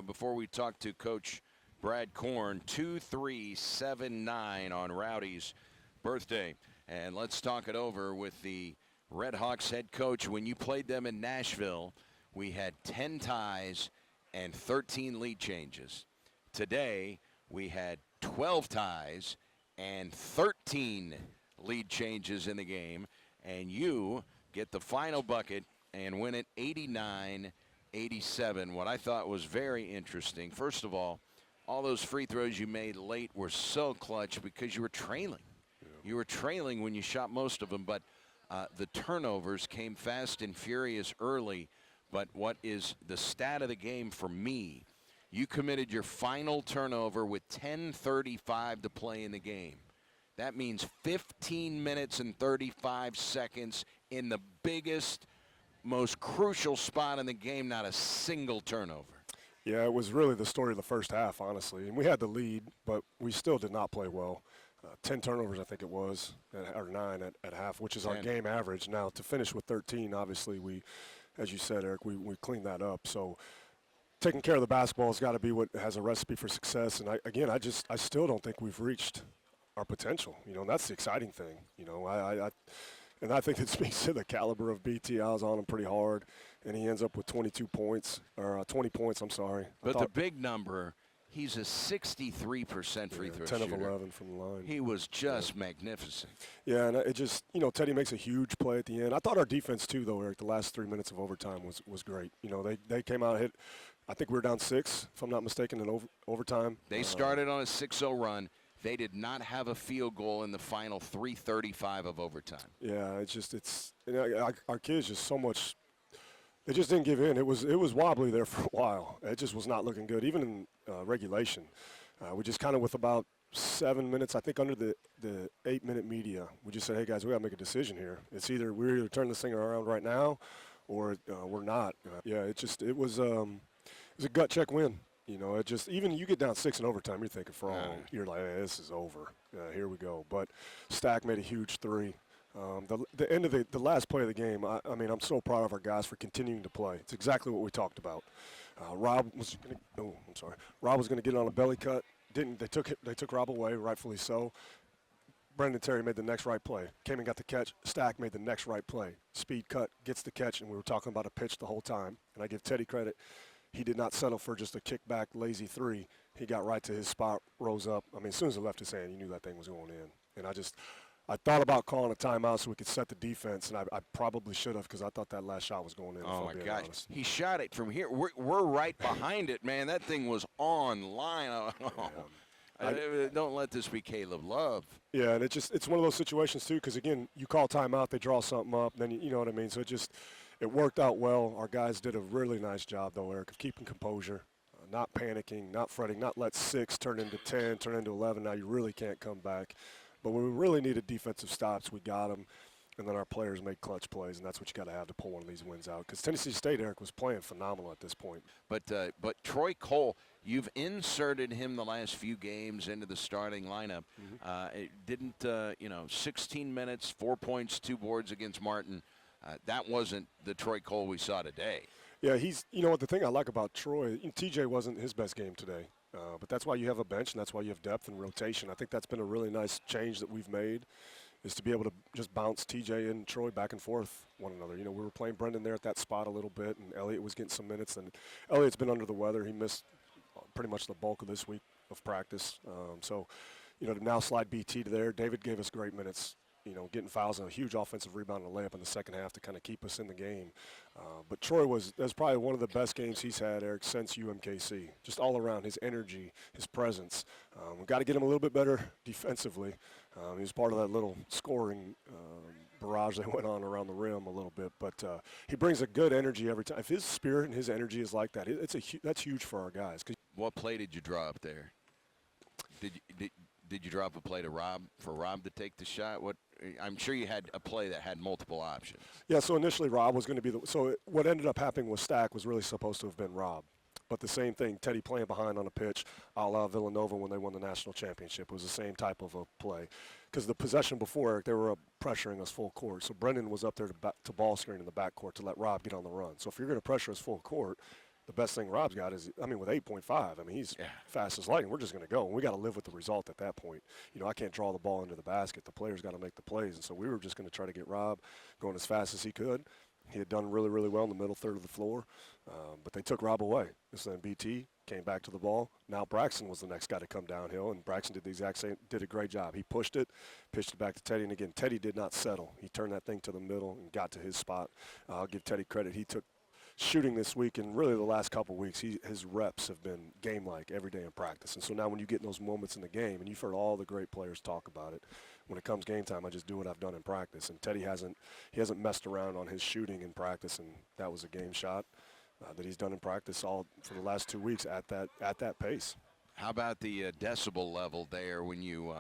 before we talk to Coach Brad Korn. 2379 on Rowdy's birthday. And let's talk it over with the Red Hawks head coach. When you played them in Nashville, we had 10 ties and 13 lead changes. Today, we had 12 ties and 13 lead changes in the game. And you get the final bucket and win it 89-87. What I thought was very interesting, first of all those free throws you made late were so clutch because you were trailing. Yeah. You were trailing when you shot most of them, but the turnovers came fast and furious early. But what is the stat of the game for me, you committed your final turnover with 10:35 to play in the game. That means 15 minutes and 35 seconds in the biggest, most crucial spot in the game, not a single turnover. Yeah, it was really the story of the first half, honestly. And we had the lead, but we still did not play well. 10 turnovers, I think it was, or 9 at half, which is 10. Our game average. Now, to finish with 13, obviously, we, as you said, Eric, we cleaned that up. So taking care of the basketball has got to be what has a recipe for success. And, I still don't think we've reached our potential. And that's the exciting thing. And I think it speaks to the caliber of BT. I was on him pretty hard, and he ends up with 22 points, or 20 points, I'm sorry. But the big number, he's a 63% free throw 10 shooter. 10 of 11 from the line. He was just magnificent. Yeah, and it just, Teddy makes a huge play at the end. I thought our defense, too, though, Eric, the last 3 minutes of overtime was great. They came out and hit, I think we were down 6, if I'm not mistaken, in overtime. They started on a 6-0 run. They did not have a field goal in the final 3:35 of overtime. Yeah, our kids just so much. They just didn't give in. It was wobbly there for a while. It just was not looking good, even in regulation. We just kind of, with about 7 minutes, I think under the 8-minute media, we just said, hey guys, we got to make a decision here. It's either we're either turning this thing around right now, or we're not. It was a gut check win. Even you get down 6 in overtime, you're thinking you're like, hey, this is over. Here we go. But Stack made a huge 3. The end of the last play of the game, I'm so proud of our guys for continuing to play. It's exactly what we talked about. Rob was going to get it on a belly cut. Didn't. They took Rob away, rightfully so. Brendan Terry made the next right play. Came and got the catch. Stack made the next right play. Speed cut, gets the catch, and we were talking about a pitch the whole time. And I give Teddy credit. He did not settle for just a kickback, lazy 3. He got right to his spot, rose up. As soon as it left his hand, you knew that thing was going in. And I thought about calling a timeout so we could set the defense, and I probably should have, because I thought that last shot was going in. Oh, my gosh. Honest. He shot it from here. We're right behind it, man. That thing was on line. Don't let this be Caleb Love. Yeah, and it's one of those situations, too, because, again, you call timeout, they draw something up, then you know what I mean. So it worked out well. Our guys did a really nice job, though, Eric, of keeping composure, not panicking, not fretting, not let 6 turn into 10, turn into 11. Now you really can't come back. But when we really needed defensive stops, we got them. And then our players made clutch plays, and that's what you got to have to pull one of these wins out. Because Tennessee State, Eric, was playing phenomenal at this point. But Troy Cole, you've inserted him the last few games into the starting lineup. Mm-hmm. It didn't, 16 minutes, 4 points, 2 boards against Martin. That wasn't the Troy Cole we saw today. Yeah, the thing I like about Troy, TJ wasn't his best game today. But that's why you have a bench, and that's why you have depth and rotation. I think that's been a really nice change that we've made, is to be able to just bounce TJ and Troy back and forth one another. We were playing Brendan there at that spot a little bit, and Elliott was getting some minutes. And Elliott's been under the weather. He missed pretty much the bulk of this week of practice. To now slide BT to there. David gave us great minutes. Getting fouls and a huge offensive rebound and a layup in the second half to kind of keep us in the game. But Troy that's probably one of the best games he's had, Eric, since UMKC. Just all around, his energy, his presence. We've got to get him a little bit better defensively. He was part of that little scoring barrage that went on around the rim a little bit. But he brings a good energy every time. If his spirit and his energy is like that, that's huge for our guys. What play did you draw up there? Did you drop a play to Rob to take the shot? I'm sure you had a play that had multiple options. Yeah, so initially Rob was going to be so what ended up happening with Stack was really supposed to have been Rob. But the same thing, Teddy playing behind on a pitch, a la Villanova when they won the national championship. It was the same type of a play. Because the possession before, Eric, they were pressuring us full court. So Brendan was up there to ball screen in the backcourt to let Rob get on the run. So if you're going to pressure us full court, the best thing Rob's got is, I mean, with 8.5, I mean, he's fast as lightning. We're just going to go. And we got to live with the result at that point. You know, I can't draw the ball into the basket. The player's got to make the plays. And so we were just going to try to get Rob going as fast as he could. He had done really, really well in the middle third of the floor, but they took Rob away. So then BT came back to the ball. Now Braxton was the next guy to come downhill, and Braxton did the exact same, did a great job. He pushed it, pitched it back to Teddy, and again, Teddy did not settle. He turned that thing to the middle and got to his spot. I'll give Teddy credit. He took shooting this week, and really the last couple of weeks, his reps have been game-like every day in practice. And so now when you get in those moments in the game, and you've heard all the great players talk about it, when it comes game time, I just do what I've done in practice. And Teddy hasn't messed around on his shooting in practice, and that was a game shot that he's done in practice all for the last 2 weeks at that pace. How about the decibel level there when you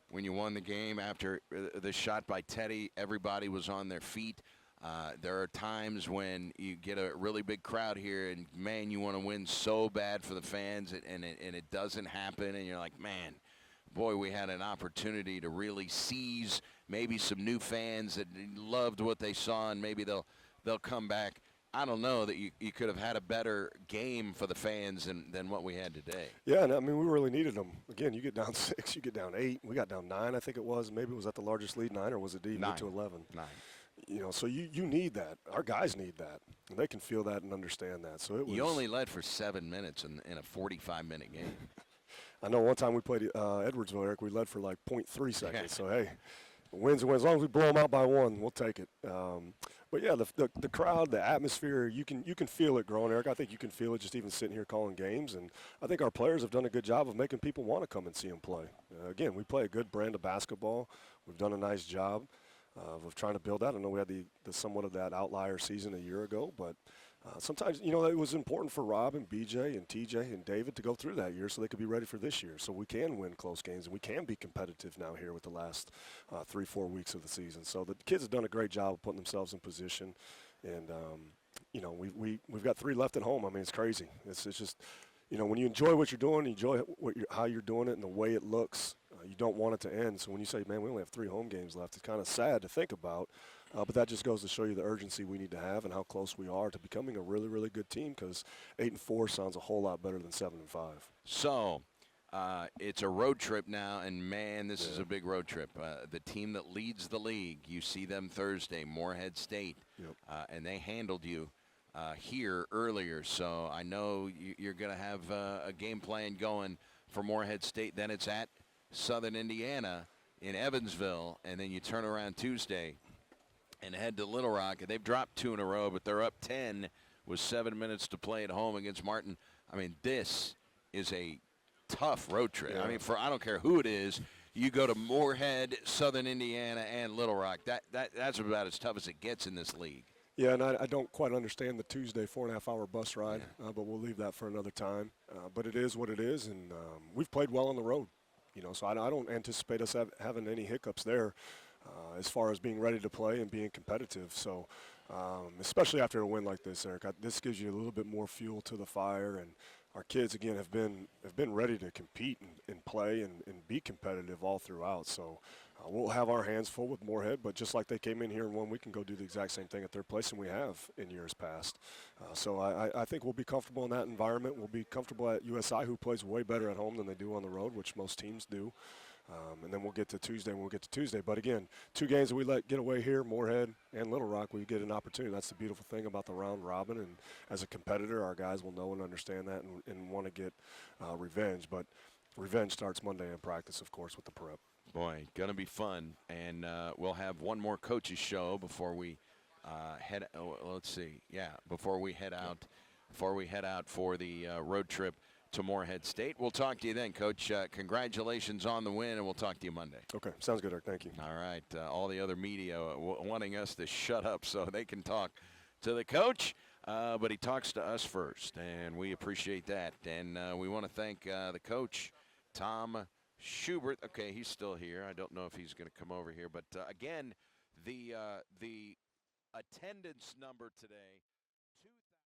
won the game after the shot by Teddy? Everybody was on their feet. There are times when you get a really big crowd here, and man, you want to win so bad for the fans, and it doesn't happen, and you're like, man, boy, we had an opportunity to really seize maybe some new fans that loved what they saw, and maybe they'll come back. I don't know that you could have had a better game for the fans than what we had today. Yeah, and I mean, we really needed them. Again, you get down 6, you get down 8. We got down 9, I think it was. Maybe it was at the largest lead, 9, or was it even to 11? 9. You know, so you need that. Our guys need that. And they can feel that and understand that. So it was. You only led for 7 minutes in a 45-minute game. I know one time we played Edwardsville, Eric, we led for like 0.3 seconds. So, hey, wins and wins. As long as we blow them out by 1, we'll take it. But, yeah, the crowd, the atmosphere, you can feel it growing, Eric. I think you can feel it just even sitting here calling games. And I think our players have done a good job of making people want to come and see them play. Again, we play a good brand of basketball. We've done a nice job of trying to build that. I know we had the somewhat of that outlier season a year ago, but sometimes, you know, it was important for Rob and BJ and TJ and David to go through that year so they could be ready for this year. So we can win close games, and we can be competitive now here with the last 3-4 weeks of the season. So the kids have done a great job of putting themselves in position. And, you know, we've got 3 left at home. I mean, it's crazy. It's just, you know, when you enjoy what you're doing, you enjoy how you're doing it and the way it looks, you don't want it to end. So when you say, man, we only have 3 home games left, it's kind of sad to think about. But that just goes to show you the urgency we need to have and how close we are to becoming a really, really good team, because 8-4 sounds a whole lot better than 7-5. So it's a road trip now, and, man, this is a big road trip. The team that leads the league, you see them Thursday, Morehead State, and they handled you here earlier. So I know you're going to have a game plan going for Morehead State. Then it's at Southern Indiana in Evansville, and then you turn around Tuesday and head to Little Rock. And they've dropped 2 in a row, but they're up 10 with 7 minutes to play at home against Martin. I mean, this is a tough road trip. I mean, I don't care who it is. You go to Morehead, Southern Indiana, and Little Rock. That's about as tough as it gets in this league. Yeah, and I don't quite understand the Tuesday 4.5-hour bus ride, but we'll leave that for another time. But it is what it is, and we've played well on the road. You know, so I don't anticipate us having any hiccups there as far as being ready to play and being competitive. So especially after a win like this, Eric, this gives you a little bit more fuel to the fire. And our kids, again, have been ready to compete and play and be competitive all throughout. So we'll have our hands full with Morehead, but just like they came in here and won, we can go do the exact same thing at their place, and we have in years past. So I think we'll be comfortable in that environment. We'll be comfortable at USI, who plays way better at home than they do on the road, which most teams do. And then we'll get to Tuesday when we get to Tuesday. But, again, 2 games that we let get away here, Morehead and Little Rock, we get an opportunity. That's the beautiful thing about the round robin. And as a competitor, our guys will know and understand that and want to get revenge. But revenge starts Monday in practice, of course, with the prep. Boy, going to be fun. And we'll have one more coaches show before we head before we head out for the road trip to Morehead State. We'll talk to you then, Coach. Congratulations on the win, and we'll talk to you Monday. Okay, sounds good, Eric. Thank you. All right. All the other media wanting us to shut up so they can talk to the coach, but he talks to us first, and we appreciate that. And we want to thank the coach, Tom Schubert. Okay, he's still here. I don't know if he's going to come over here, but again, the attendance number today.